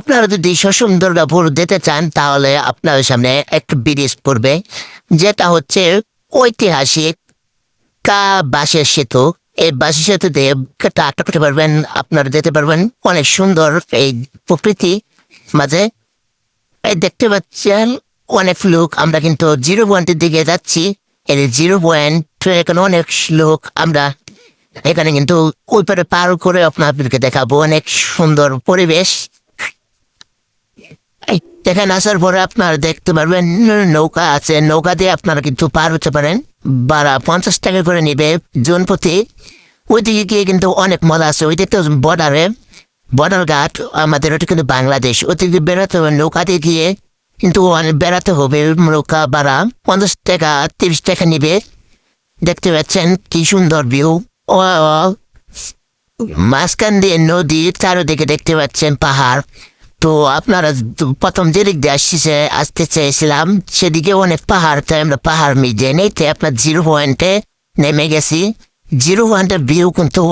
আপনারা যদি সুন্দরবন যেতে চান তাহলে আপনার সামনে একটা ব্রিজ পড়বে, যেটা হচ্ছে ঐতিহাসিক বাঁশের সেতু। এই বাঁশের সেতু দিয়ে আটকা করতে পারবেন, আপনারা যেতে পারবেন। অনেক সুন্দর এই প্রকৃতি মাঝে। এই দেখতে পাচ্ছেন অনেক লোক। আমরা কিন্তু 0 পয়েন্টের দিকে যাচ্ছি। এই 0 পয়েন্ট এখানে অনেক লোক। আমরা এখানে কিন্তু ওই পারে পার করে আপনাদেরকে দেখাবো। অনেক সুন্দর পরিবেশ। এখানে আসার পরে আপনারা দেখতে পারবেন নৌকা আছে, নৌকা দিয়ে আপনারা কিন্তু পার হতে পারেন। ভাড়া 50 টাকা করে নিবে জন প্রতি। ওইদিকে গিয়ে কিন্তু অনেক মজা আছে। ওই দিকে বর্ডার ঘাট, আমাদের ওটা কিন্তু বাংলাদেশ। ওদিকে বেড়াতে হবে নৌকা দিয়ে গিয়ে, কিন্তু অনেক বেড়াতে হবে। নৌকা ভাড়া 50 টাকা 30 টাকা নিবে। দেখতে পাচ্ছেন কি সুন্দর ভিউ। ও মাঝখান দিয়ে নদী, চারোদিকে দেখতে পাচ্ছেন পাহাড়। তো আপনারা প্রথম যেদিক দিয়ে আসতে চেয়েছিলাম সেদিকে অনেক পাহাড়, তাই আমরা পাহাড় মিডিয়ে নেই, আপনার 0 পয়েন্টে নেমে গেছি। 0 পয়েন্টের ভিউ কিন্তু